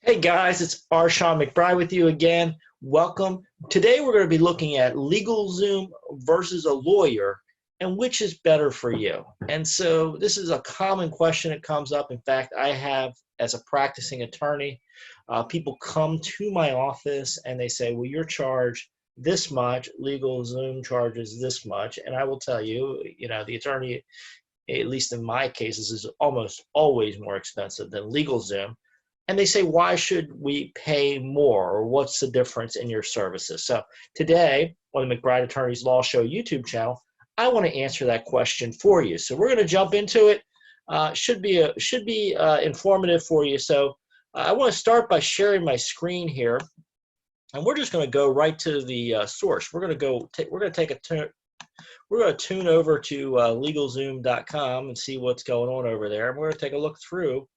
Hey guys, it's Shawn McBride with you again. Welcome. Today we're going to be looking at LegalZoom versus a lawyer and which is better for you. And so this is a common question that comes up. In fact, I have, as a practicing attorney, people come to my office and they say, well, you're charged this much, LegalZoom charges this much. And I will tell you, the attorney, at least in my cases, is almost always more expensive than LegalZoom. And they say, why should we pay more, or what's the difference in your services? So today on the McBride Attorneys Law Show YouTube channel, I want to answer that question for you. So we're going to jump into it. Should be informative for you. So I want to start by sharing my screen here, and we're just going to go right to the source. We're going to tune over to LegalZoom.com and see what's going on over there. And we're going to take a look through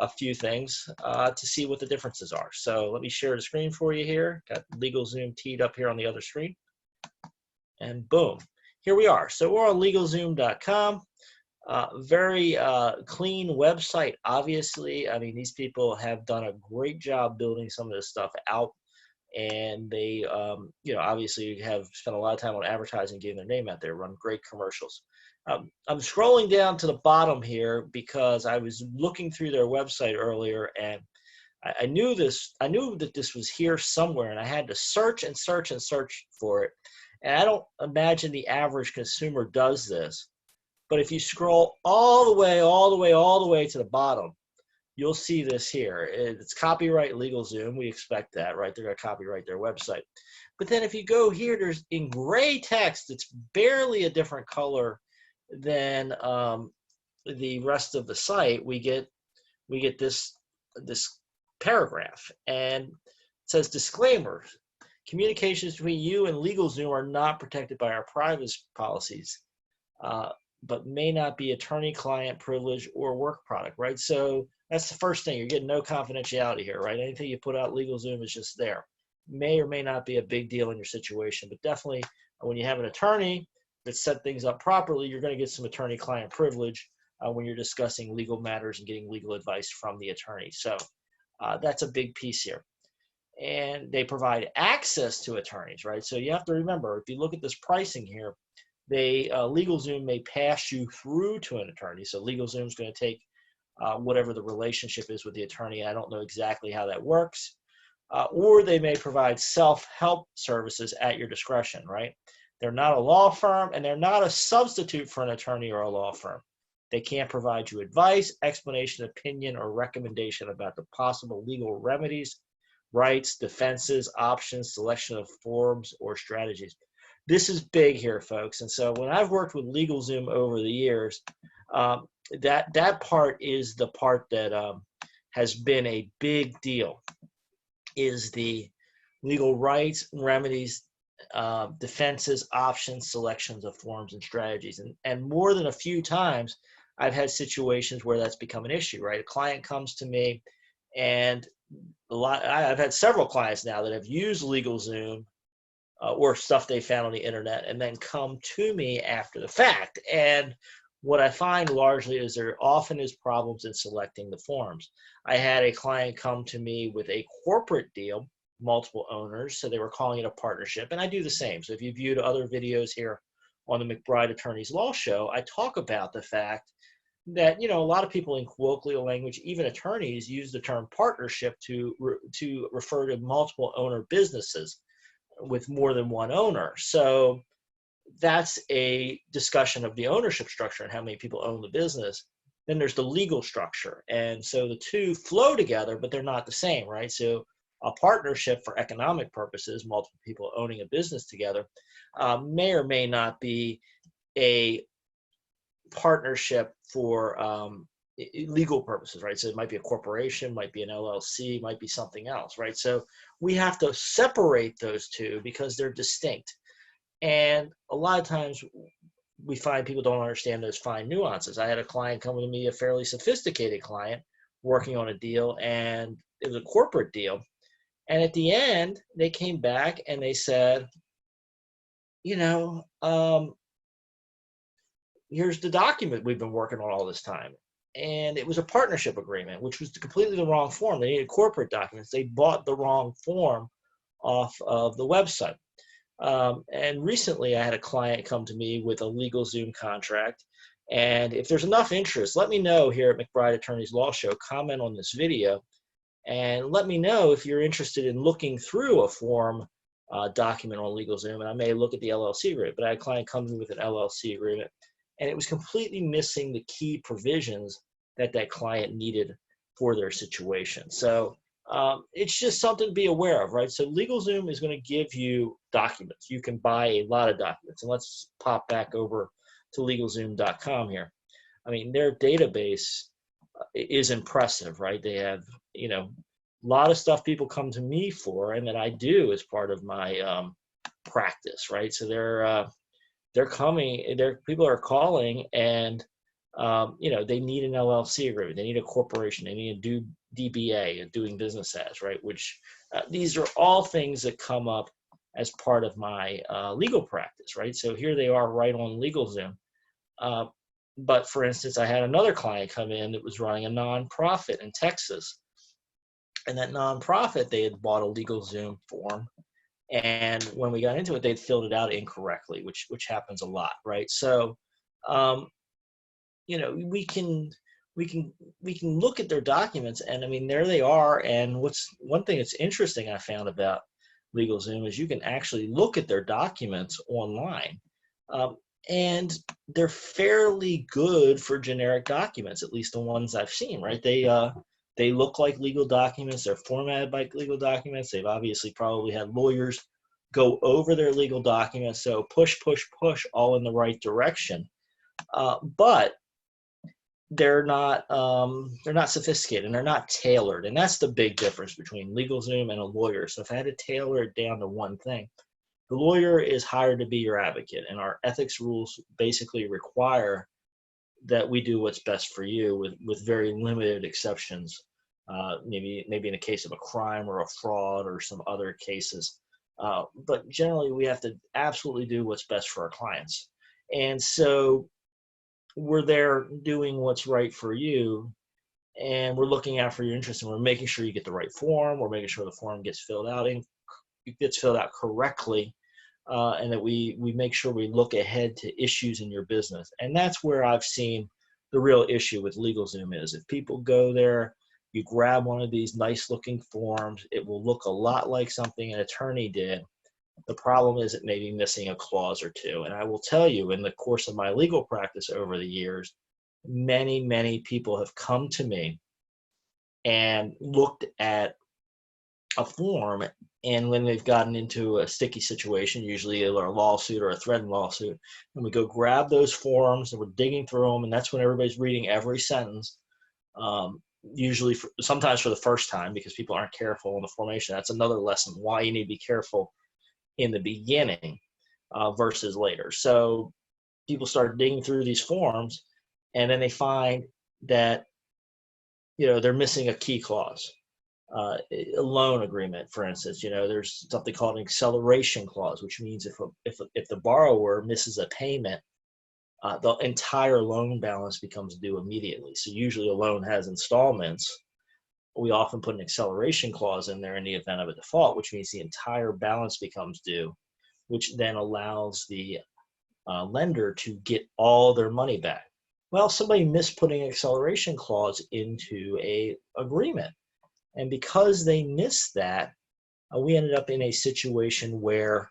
a few things to see what the differences are. So let me share the screen for you here. Got LegalZoom teed up here on the other screen. And boom, here we are. So we're on LegalZoom.com. Very clean website, obviously. I mean, these people have done a great job building some of this stuff out. And they, obviously have spent a lot of time on advertising, getting their name out there, run great commercials. I'm scrolling down to the bottom here because I was looking through their website earlier, and I knew that this was here somewhere, and I had to search and search and search for it. And I don't imagine the average consumer does this, but if you scroll all the way to the bottom, you'll see this here. It's copyright LegalZoom. We expect that, right? They're going to copyright their website. But then if you go here, there's in gray text, it's barely a different color than the rest of the site. We get this paragraph, and it says disclaimer: communications between you and LegalZoom are not protected by our privacy policies, but may not be attorney-client privilege or work product, right? So that's the first thing. You're getting no confidentiality here, right? Anything you put out LegalZoom is just there. May or may not be a big deal in your situation, but definitely when you have an attorney that set things up properly, you're going to get some attorney-client privilege when you're discussing legal matters and getting legal advice from the attorney. So that's a big piece here. And they provide access to attorneys, right? So you have to remember, if you look at this pricing here, LegalZoom may pass you through to an attorney. So LegalZoom is going to take whatever the relationship is with the attorney. I don't know exactly how that works. Or they may provide self-help services at your discretion, right? They're not a law firm, and they're not a substitute for an attorney or a law firm. They can't provide you advice, explanation, opinion, or recommendation about the possible legal remedies, rights, defenses, options, selection of forms, or strategies. This is big here, folks. And so when I've worked with LegalZoom over the years, that part is the part that has been a big deal, is the legal rights, remedies, defenses, options, selections of forms and strategies. And more than a few times, I've had situations where that's become an issue, right? A client comes to me, and I've had several clients now that have used LegalZoom or stuff they found on the internet, and then come to me after the fact. And what I find largely is there often is problems in selecting the forms. I had a client come to me with a corporate deal, multiple owners, so they were calling it a partnership, and I do the same. So if you viewed other videos here on the McBride Attorneys Law Show, I talk about the fact that, a lot of people in colloquial language, even attorneys, use the term partnership to refer to multiple owner businesses with more than one owner. So that's a discussion of the ownership structure and how many people own the business. Then there's the legal structure. And so the two flow together, but they're not the same, right? So a partnership for economic purposes, multiple people owning a business together, may or may not be a partnership for legal purposes, right? So it might be a corporation, might be an LLC, might be something else, right? So we have to separate those two because they're distinct. And a lot of times we find people don't understand those fine nuances. I had a client come to me, a fairly sophisticated client, working on a deal, and it was a corporate deal. And at the end, they came back and they said, here's the document we've been working on all this time. and it was a partnership agreement, which was completely the wrong form. They needed corporate documents. They bought the wrong form off of the website. And recently I had a client come to me with a LegalZoom contract. And if there's enough interest, let me know here at McBride Attorneys Law Show. Comment on this video and let me know if you're interested in looking through a form document on LegalZoom. And I may look at the LLC agreement, but I had a client come to me with an LLC agreement, and it was completely missing the key provisions that that client needed for their situation. So it's just something to be aware of, right? So LegalZoom is going to give you documents. You can buy a lot of documents. And let's pop back over to LegalZoom.com here. I mean, their database is impressive, right? They have, you know, a lot of stuff people come to me for, and that I do as part of my practice, right? So they're coming, people are calling, and you know, they need an LLC agreement, they need a corporation, they need a DBA, a doing business as, right? Which these are all things that come up as part of my legal practice, right? So here they are right on LegalZoom. But for instance, I had another client come in that was running a nonprofit in Texas, and that nonprofit, they had bought a LegalZoom form, and when we got into it, they'd filled it out incorrectly, which happens a lot, right? So you know, we can look at their documents, and I mean, there they are. And one thing that's interesting I found about LegalZoom is you can actually look at their documents online, and they're fairly good for generic documents, at least the ones I've seen, right? They look like legal documents. They're formatted like legal documents. They've obviously probably had lawyers go over their legal documents, so push, all in the right direction. But they're not sophisticated, and they're not tailored, and that's the big difference between LegalZoom and a lawyer. So if I had to tailor it down to one thing, the lawyer is hired to be your advocate, and our ethics rules basically require that we do what's best for you, with very limited exceptions. Maybe in a case of a crime or a fraud or some other cases, but generally we have to absolutely do what's best for our clients. And so we're there doing what's right for you, and we're looking out for your interests, and we're making sure you get the right form. We're making sure the form gets filled out correctly, and that we make sure we look ahead to issues in your business. And that's where I've seen the real issue with LegalZoom is, if people go there, you grab one of these nice looking forms, it will look a lot like something an attorney did. The problem is it may be missing a clause or two. And I will tell you, in the course of my legal practice over the years, many people have come to me and looked at a form, and when they've gotten into a sticky situation, usually a lawsuit or a threatened lawsuit, and we go grab those forms and we're digging through them, and that's when everybody's reading every sentence, usually sometimes for the first time, because people aren't careful in the formation. That's another lesson why you need to be careful in the beginning versus later. So people start digging through these forms, and then they find that, you know, they're missing a key clause. A loan agreement, for instance, you know, there's something called an acceleration clause, which means if the borrower misses a payment, the entire loan balance becomes due immediately. So usually a loan has installments. We often put an acceleration clause in there in the event of a default, which means the entire balance becomes due, which then allows the lender to get all their money back. Well, somebody missed putting an acceleration clause into a agreement. And because they missed that, we ended up in a situation where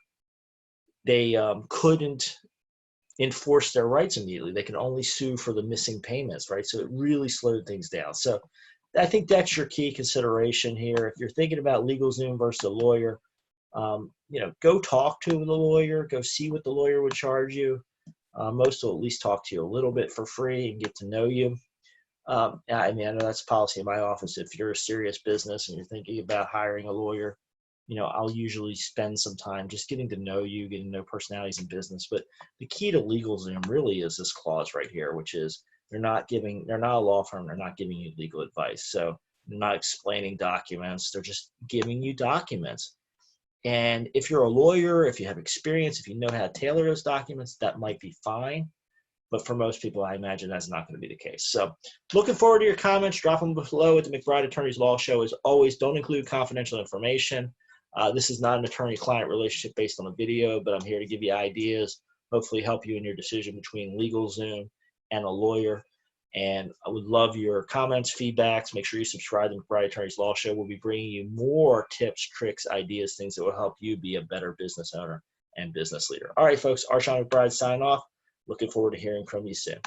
they couldn't enforce their rights immediately. They could only sue for the missing payments, right? So it really slowed things down. So I think that's your key consideration here. If you're thinking about LegalZoom versus a lawyer, you know, go talk to the lawyer, go see what the lawyer would charge you. Most will at least talk to you a little bit for free and get to know you. I mean, I know that's policy in my office. If you're a serious business and you're thinking about hiring a lawyer, you know, I'll usually spend some time just getting to know you, getting to know personalities in business. But the key to LegalZoom really is this clause right here, which is they're not a law firm. They're not giving you legal advice. So they're not explaining documents. They're just giving you documents. And if you're a lawyer, if you have experience, if you know how to tailor those documents, that might be fine. but for most people, I imagine that's not going to be the case. So looking forward to your comments. Drop them below at the McBride Attorneys Law Show. As always, don't include confidential information. This is not an attorney-client relationship based on a video, but I'm here to give you ideas, hopefully help you in your decision between LegalZoom and a lawyer. And I would love your comments, feedbacks. Make sure you subscribe to McBride Attorneys Law Show. We'll be bringing you more tips, tricks, ideas, things that will help you be a better business owner and business leader. All right, folks, Shawn McBride signing off. Looking forward to hearing from you soon.